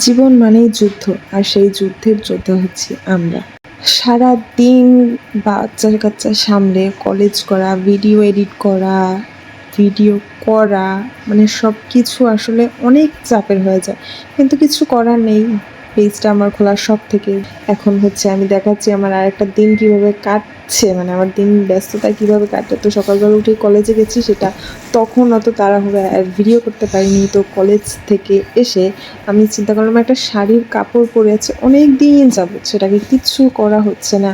জীবন মানেই যুদ্ধ, আর সেই যুদ্ধের যোদ্ধা হচ্ছি আমরা। সারা দিন বাচ্চা কাচ্চা সামলে কলেজ করা, ভিডিও এডিট করা, ভিডিও করা, মানে সব কিছু আসলে অনেক চাপের হয়ে যায়, কিন্তু কিছু করার নেই। পেজটা আমার খোলার শখ থেকে এখন হচ্ছে আমি দেখাচ্ছি আমার আরেকটা দিন কিভাবে কাটছে, মানে আমার দিন ব্যস্ততা কিভাবে কাটছে। তো সকালবেলা উঠে কলেজে গেছি, সেটা তখন অত তাড়াহুড়ো আর ভিডিও করতে পারিনি। তো কলেজ থেকে এসে আমি চিন্তা করলাম একটা শাড়ির কাপড় পরে আছে অনেক দিন যাবত, সেটাকে কিচ্ছু করা হচ্ছে না।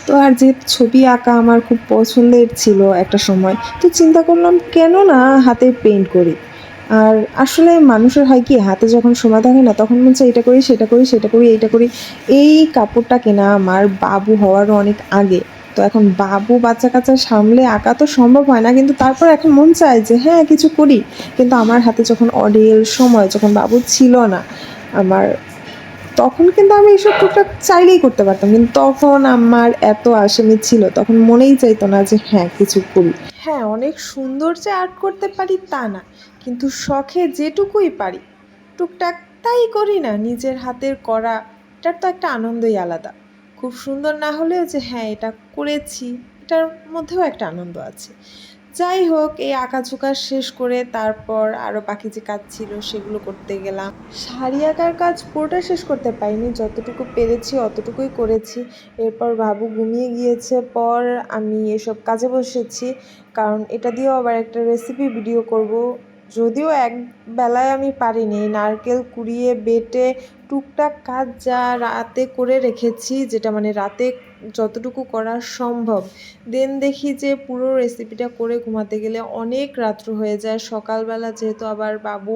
তো আর যে ছবি আঁকা আমার খুব পছন্দের ছিল একটা সময়, তো চিন্তা করলাম কেন না হাতে পেইন্ট করি। আর আসলে মানুষের হয় কি, হাতে যখন সময় থাকে না তখন মনে হচ্ছে এটা করি সেটা করি সেটা করি এইটা করি। এই কাপড়টা কেনা আমার বাবু হওয়ারও অনেক আগে। তো এখন বাবু বাচ্চা কাচ্চা সামলে আঁকা তো সম্ভব হয় না, কিন্তু তারপর এখন মন চায় যে হ্যাঁ কিছু করি। কিন্তু আমার হাতে যখন অডেল সময়, যখন বাবু ছিল না আমার, তখন কিন্তু আমি এসব টুকটাক চাইলেই করতে পারতাম, কিন্তু তখন আমার এত আসামি ছিল, তখন মনেই চাইতো না যে হ্যাঁ কিছু করি। হ্যাঁ, অনেক সুন্দর যে আর্ট করতে পারি তা না, কিন্তু শখে যেটুকুই পারি টুকটাক তাই করি না। নিজের হাতের করা, এটার তো একটা আনন্দই আলাদা। খুব সুন্দর না হলেও যে হ্যাঁ এটা করেছি, এটার মধ্যেও একটা আনন্দ আছে। যাই হোক, এই আঁকাঝোঁকা শেষ করে তারপর আরও বাকি যে কাজ ছিল সেগুলো করতে গেলাম। শাড়ি আঁকার কাজ পুরোটা শেষ করতে পারিনি, যতটুকু পেরেছি অতটুকুই করেছি। এরপর বাবু ঘুমিয়ে গিয়েছে পর আমি এসব কাজে বসেছি, কারণ এটা দিয়েও আবার একটা রেসিপি ভিডিও করব। যদিও এক বেলায় আমি পারিনি, নারকেল কুড়িয়ে বেটে টুকটাক কাজ যা রাতে করে রেখেছি, যেটা মানে রাতে যতটুকু করা সম্ভব। দেন দেখি যে পুরো রেসিপিটা করে ঘুমাতে গেলে অনেক রাত্র হয়ে যায়। সকালবেলা যেহেতু আবার বাবু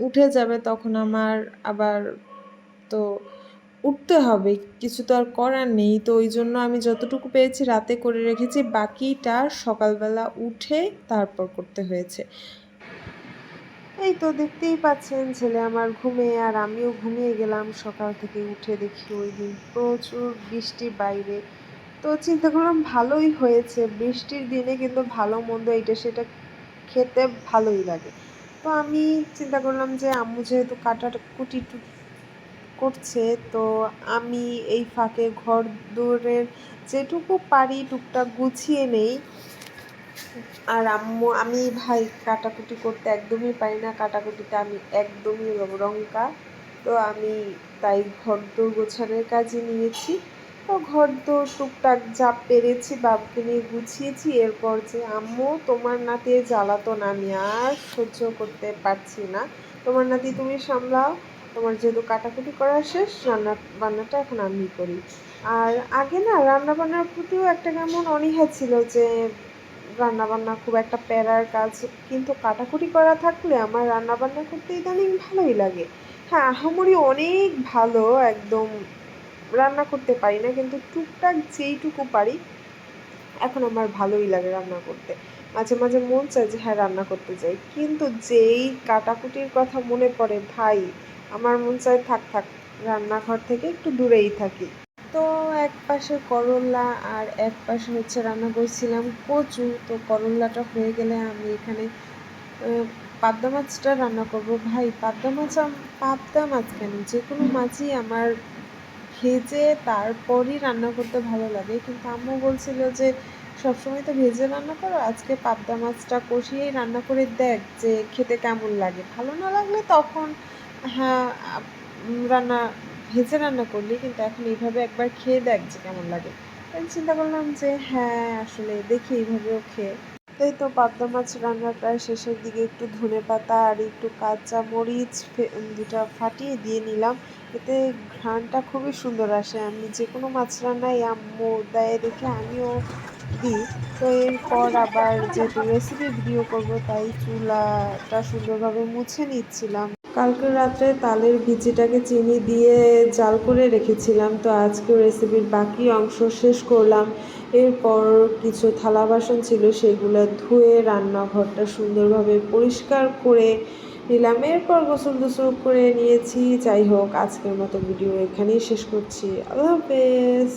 উঠে যাবে, তখন আমার আবার তো উঠতে হবে, কিছু তো আর করার নেই। তো ওই জন্য আমি যতটুকু পেরেছি রাতে করে রেখেছি, বাকিটা সকালবেলা উঠে তারপর করতে হয়েছে। এই তো দেখতেই পাচ্ছেন ছেলে আমার ঘুমিয়ে, আর আমিও ঘুমিয়ে গেলাম। সকাল থেকে উঠে দেখি ওই দিন প্রচুর বৃষ্টি বাইরে। তো চিন্তা করলাম ভালোই হয়েছে, বৃষ্টির দিনে কিন্তু ভালো মন্দ এটা সেটা খেতে ভালোই লাগে। তো আমি চিন্তা করলাম যে আম্মু যেহেতু কাটাকুটি করছে, তো আমি এই ফাঁকে ঘর দোরের যেটুকু পারি টুকটাক গুছিয়ে নেই। আর আমি ভাই কাটাকুটি করতে একদমই পারি না, কাটাকুটিতে আমি একদমই রঙ্কা। তো আমি তাই ঘরদোর গোছানোর কাজে নিয়েছি। তো ঘরদোর টুকটাক যা পেরেছি বাবুকে নিয়ে গুছিয়েছি। এরপর যে আম্মু তোমার নাতির জ্বালাতন আমি আর সহ্য করতে পারছি না, তোমার নাতি তুমি সামলাও, তোমার যেহেতু কাটাকুটি করা শেষ, রান্না বান্নাটা এখন আমি করি। আর আগে না রান্না বান্নার প্রতিও একটা কেমন অনীহা ছিল, যে রান্নাবান্না খুব একটা প্যারার কাজ, কিন্তু কাটাকুটি করা থাকলে আমার রান্নাবান্না করতে ইদানিং ভালোই লাগে। হ্যাঁ, আহামরি অনেক ভালো একদম রান্না করতে পারি না, কিন্তু টুকটাক যেইটুকু পারি এখন আমার ভালোই লাগে রান্না করতে। মাঝে মাঝে মন চায় যে হ্যাঁ রান্না করতে যাই, কিন্তু যেই কাটাকুটির কথা মনে পড়ে ভাই, আমার মন চায় থাক থাক, রান্নাঘর থেকে একটু দূরেই থাকি। তো এক পাশে করল্লা আর এক পাশে হচ্ছে রান্না করছিলাম কচু। তো করল্লাটা হয়ে গেলে আমি এখানে পাবদা মাছটা রান্না করব। ভাই পাবদা মাছ কেন, যে কোনো মাছই আমার ভেজে তারপরই রান্না করতে ভালো লাগে, কিন্তু আম্মু বলছিল যে সবসময় তো ভেজে রান্না করো, আজকে পাবদা মাছটা কষিয়েই রান্না করে দেখ যে খেতে কেমন লাগে, ভালো না লাগলে তখন হ্যাঁ রান্না ভেজে রান্না করলি, কিন্তু এখন এইভাবে একবার খেয়ে দেখ যে কেমন লাগে। আমি চিন্তা করলাম যে হ্যাঁ আসলে দেখি এইভাবেও খেয়ে। এই তো পাবদা মাছ রান্নার প্রায় শেষের দিকে একটু ধনেপাতা আর একটু কাঁচা মরিচ দুটা ফাটিয়ে দিয়ে নিলাম, এতে ঘ্রাণটা খুবই সুন্দর আসে। আমি যে কোনো মাছ রান্নায় আম্মু দেয় দেখে আমিও দিই। তো এরপর আবার যেহেতু রেসিপি ভিডিও করব, তাই চুলাটা সুন্দরভাবে মুছে নিচ্ছিলাম। কালকে রাত্রে তালের বিচিটাকে চিনি দিয়ে জাল করে রেখেছিলাম, তো আজকে রেসিপির বাকি অংশ শেষ করলাম। এরপর কিছু থালা বাসন ছিল, সেগুলো ধুয়ে রান্নাঘরটা সুন্দরভাবে পরিষ্কার করে নিলাম। এরপর গোসল টোসল করে নিয়েছি। যাই হোক, আজকের মতো ভিডিও এখানেই শেষ করছি। আল্লাহ হাফেজ।